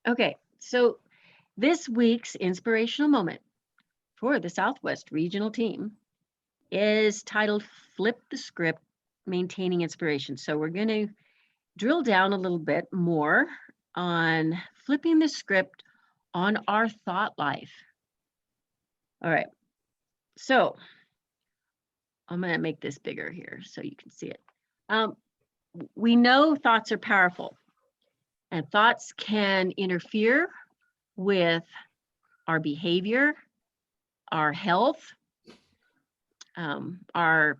Okay, so this week's inspirational moment for the Southwest Regional Team is titled Flip the Script, Maintaining Inspiration. So we're going to drill down a little bit more on flipping the script on our thought life. All right, so I'm going to make this bigger here so you can see it. We know thoughts are powerful, and thoughts can interfere with our behavior, our health, our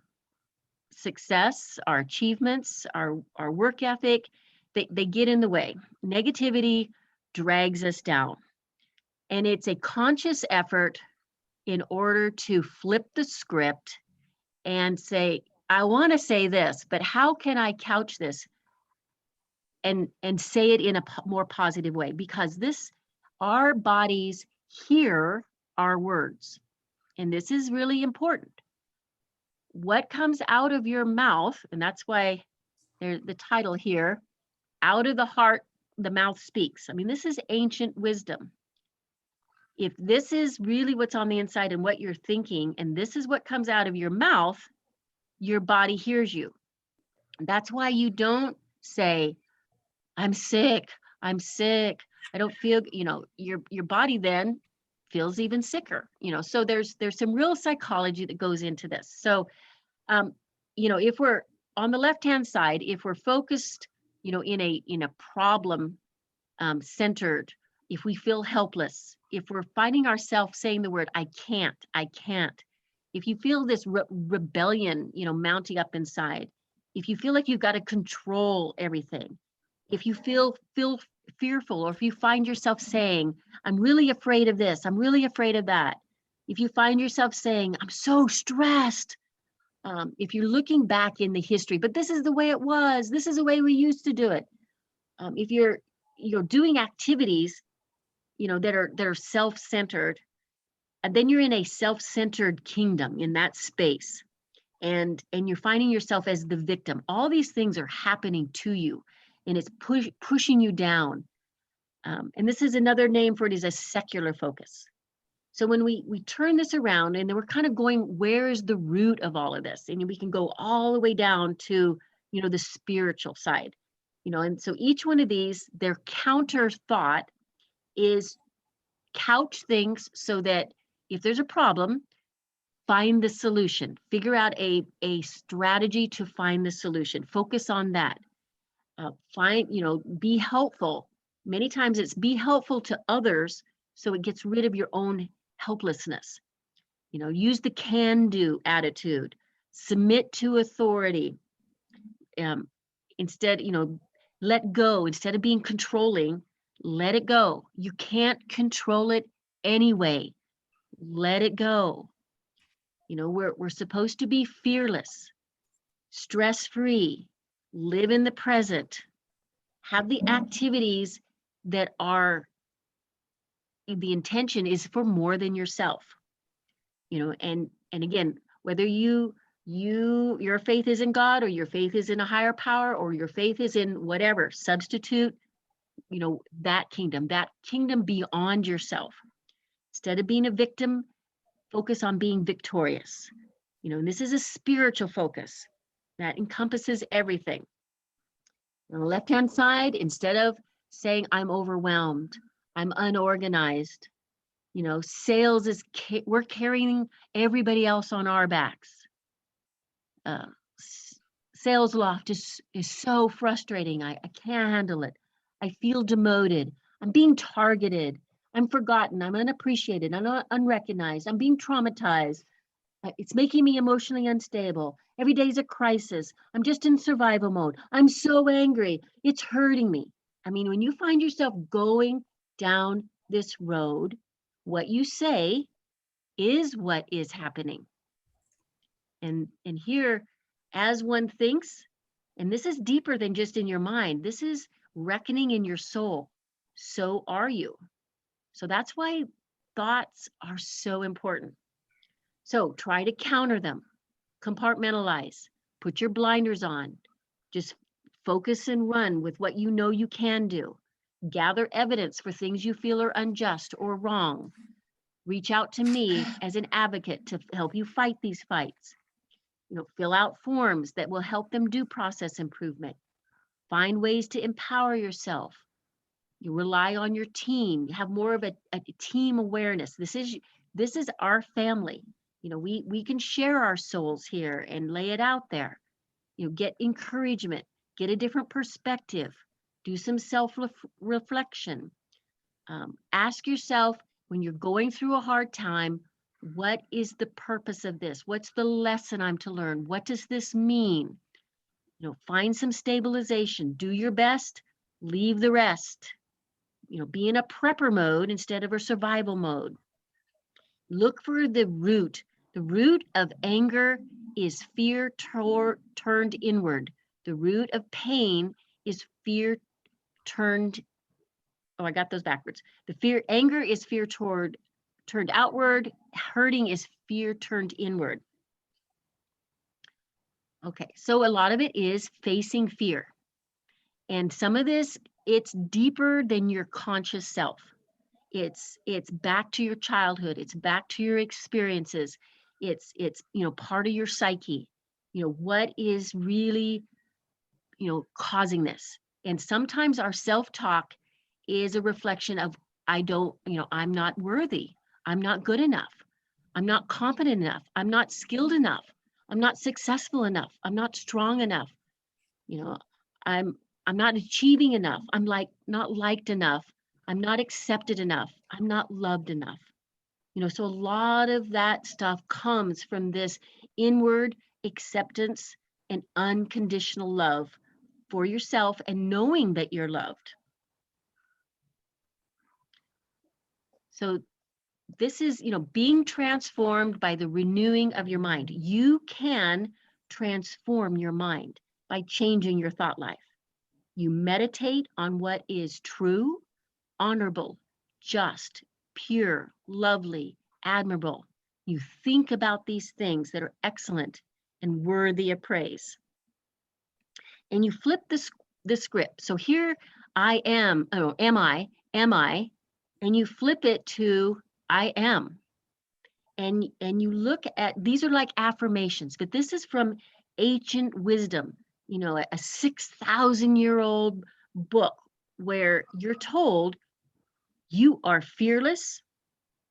success, our achievements, our work ethic. They get in the way. Negativity drags us down. And it's a conscious effort in order to flip the script and say, I want to say this, but how can I couch this and say it in a more positive way? Because our bodies hear our words. And this is really important. What comes out of your mouth, and that's why there's the title here, out of the heart, the mouth speaks. I mean, this is ancient wisdom. If this is really what's on the inside and what you're thinking, and this is what comes out of your mouth, your body hears you. That's why you don't say, I'm sick, I don't feel, your body then feels even sicker, so there's some real psychology that goes into this. So, if we're on the left-hand side, if we're focused, in a problem centered, if we feel helpless, if we're finding ourselves saying the word, I can't, if you feel this rebellion, mounting up inside, if you feel like you've got to control everything, if you feel fearful, or if you find yourself saying, I'm really afraid of this, I'm really afraid of that, if you find yourself saying, I'm so stressed, if you're looking back in the history, but this is the way it was, this is the way we used to do it. If you're doing activities, that are self-centered, and then you're in a self-centered kingdom in that space, and you're finding yourself as the victim. All these things are happening to you, and it's pushing you down. And this is another name for it, is a secular focus. So when we turn this around, and then we're kind of going, where is the root of all of this? And we can go all the way down to, the spiritual side, and so each one of these, their counter thought is couch things so that if there's a problem, find the solution, figure out a strategy to find the solution, focus on that. Be helpful. Many times it's be helpful to others, so it gets rid of your own helplessness. Use the can-do attitude, submit to authority. Instead, let go. Instead of being controlling, let it go. You can't control it anyway. Let it go. We're supposed to be fearless, stress-free, live in the present, have the activities that are, the intention is for more than yourself. And again, whether your faith is in God, or your faith is in a higher power, or your faith is in whatever, substitute, that kingdom beyond yourself. Instead of being a victim, focus on being victorious. And this is a spiritual focus that encompasses everything. On the left-hand side, instead of saying, I'm overwhelmed, I'm unorganized, sales we're carrying everybody else on our backs. Sales loft is so frustrating. I can't handle it. I feel demoted. I'm being targeted. I'm forgotten. I'm unappreciated. I'm unrecognized. I'm being traumatized. It's making me emotionally unstable. Every day is a crisis. I'm just in survival mode. I'm so angry. It's hurting me. I mean, when you find yourself going down this road, what you say is what is happening. And here, as one thinks, and this is deeper than just in your mind, this is reckoning in your soul. So are you. So that's why thoughts are so important. So try to counter them, compartmentalize, put your blinders on, just focus and run with what you know you can do. Gather evidence for things you feel are unjust or wrong. Reach out to me as an advocate to help you fight these fights. Fill out forms that will help them do process improvement. Find ways to empower yourself. You rely on your team. You have more of a team awareness. This is our family. We can share our souls here and lay it out there. Get encouragement, get a different perspective, do some self-reflection. Ask yourself, when you're going through a hard time, what is the purpose of this? What's the lesson I'm to learn? What does this mean? Find some stabilization, do your best, leave the rest. Be in a prepper mode instead of a survival mode. Look for the root. The root of anger is fear turned inward. The root of pain is fear turned. Oh, I got those backwards. Anger is fear turned outward. Hurting is fear turned inward. Okay, so a lot of it is facing fear. And some of this, it's deeper than your conscious self. It's back to your childhood. It's back to your experiences. It's part of your psyche. What is really causing this? And sometimes our self-talk is a reflection of I'm not worthy. I'm not good enough. I'm not competent enough. I'm not skilled enough. I'm not successful enough. I'm not strong enough. I'm not achieving enough. I'm not liked enough. I'm not accepted enough. I'm not loved enough. So a lot of that stuff comes from this inward acceptance and unconditional love for yourself and knowing that you're loved. So this is, being transformed by the renewing of your mind. You can transform your mind by changing your thought life. You meditate on what is true, honorable, just, pure, lovely, admirable. You think about these things that are excellent and worthy of praise. And you flip the script. So here I am, am I, and you flip it to I am. And you look at, these are like affirmations, but this is from ancient wisdom, a 6,000-year-old book where you're told you are fearless,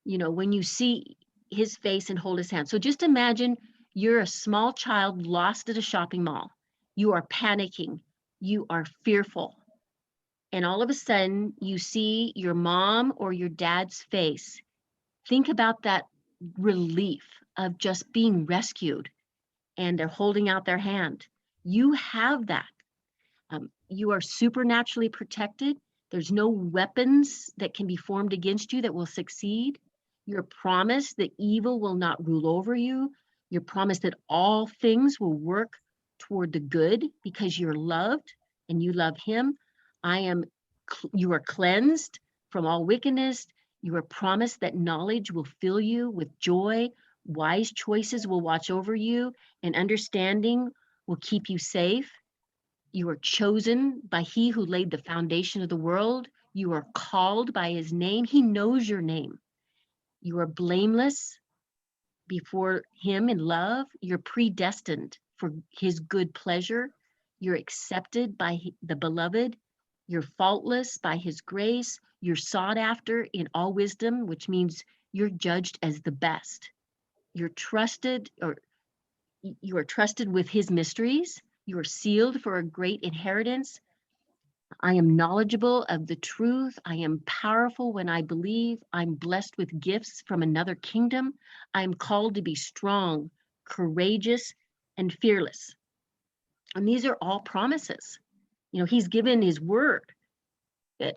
when you see his face and hold his hand. So just imagine you're a small child lost at a shopping mall. You are panicking. You are fearful. And all of a sudden, you see your mom or your dad's face. Think about that relief of just being rescued, and they're holding out their hand. You have that. You are supernaturally protected. There's no weapons that can be formed against you that will succeed. You're promised that evil will not rule over you. You're promised that all things will work toward the good because you're loved and you love him. You are cleansed from all wickedness. You are promised that knowledge will fill you with joy. Wise choices will watch over you, and understanding will keep you safe. You are chosen by he who laid the foundation of the world. You are called by his name. He knows your name. You are blameless before him in love. You're predestined for his good pleasure. You're accepted by the beloved. You're faultless by his grace. You're sought after in all wisdom, which means you're judged as the best. You're trusted, or you are trusted with his mysteries. You are sealed for a great inheritance. I am knowledgeable of the truth. I am powerful when I believe. I'm blessed with gifts from another kingdom. I am called to be strong, courageous, and fearless. And these are all promises. He's given his word that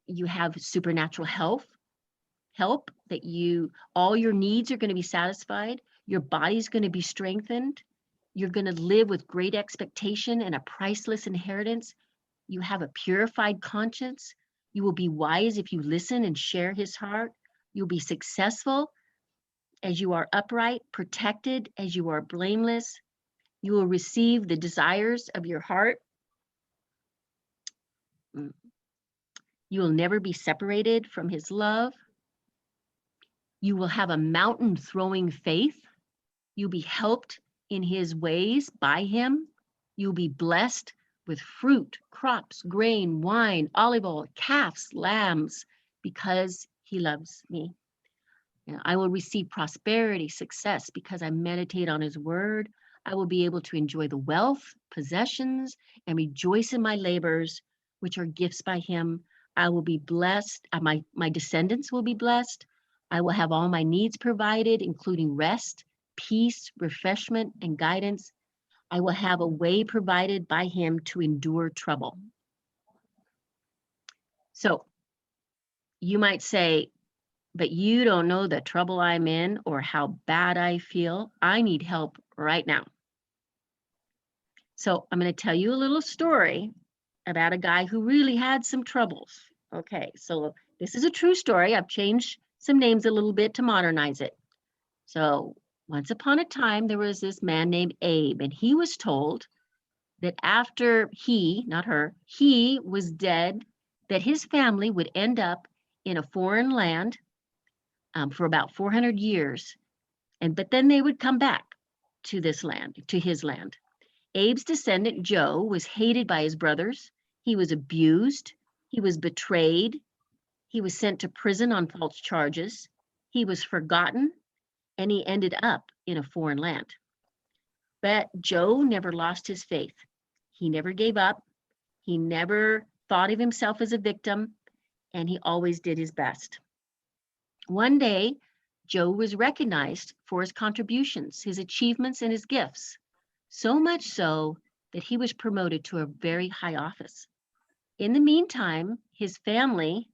you have supernatural help, that all your needs are going to be satisfied. Your body's going to be strengthened. You're going to live with great expectation and a priceless inheritance. You have a purified conscience. You will be wise if you listen and share his heart. You'll be successful as you are upright, protected as you are blameless. You will receive the desires of your heart. You will never be separated from his love. You will have a mountain throwing faith. You'll be helped in his ways by him. You'll be blessed with fruit, crops, grain, wine, olive oil, calves, lambs, because he loves me. I will receive prosperity, success, because I meditate on his word. I will be able to enjoy the wealth, possessions, and rejoice in my labors, which are gifts by him. I will be blessed. My descendants will be blessed. I will have all my needs provided, including rest, peace, refreshment, and guidance. I will have a way provided by him to endure trouble. So you might say, but you don't know the trouble I'm in or how bad I feel. I need help right now. So I'm going to tell you a little story about a guy who really had some troubles. Okay, so this is a true story. I've changed some names a little bit to modernize it. So once upon a time, there was this man named Abe, and he was told that after he, not her, he was dead, that his family would end up in a foreign land for about 400 years. But then they would come back to this land, to his land. Abe's descendant, Joe, was hated by his brothers. He was abused. He was betrayed. He was sent to prison on false charges. He was forgotten, and he ended up in a foreign land. But Joe never lost his faith. He never gave up. He never thought of himself as a victim, and he always did his best. One day, Joe was recognized for his contributions, his achievements, and his gifts, so much so that he was promoted to a very high office. In the meantime, his family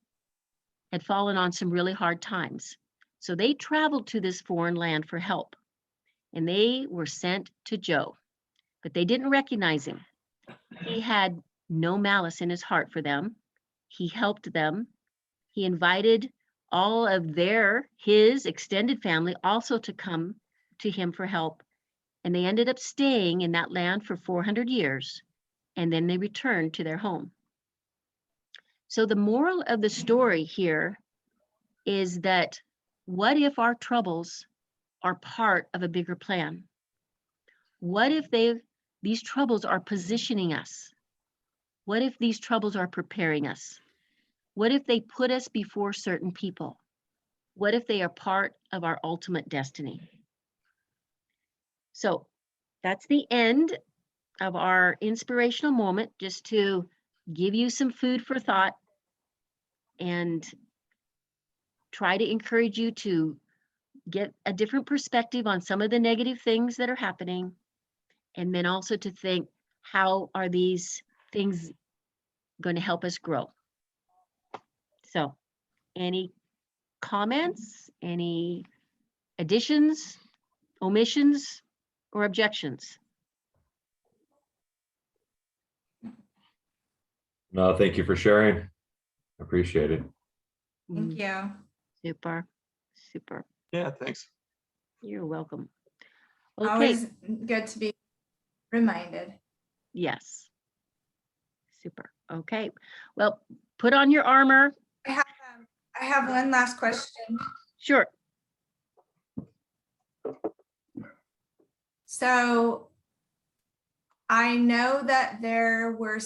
had fallen on some really hard times. So they traveled to this foreign land for help, and they were sent to Joe, but they didn't recognize him. He had no malice in his heart for them. He helped them. He invited all of his extended family also to come to him for help. And they ended up staying in that land for 400 years, and then they returned to their home. So the moral of the story here is that what if our troubles are part of a bigger plan? What if these troubles are positioning us? What if these troubles are preparing us? What if they put us before certain people? What if they are part of our ultimate destiny? So that's the end of our inspirational moment, just to give you some food for thought and try to encourage you to get a different perspective on some of the negative things that are happening. And then also to think, how are these things going to help us grow? So, any comments, any additions, omissions, or objections? No, thank you for sharing. Appreciate it. Thank you. Super, super. Yeah, thanks. You're welcome. Okay. Always good to be reminded. Yes. Super. Okay. Well, put on your armor. I have one last question. Sure. So I know that there were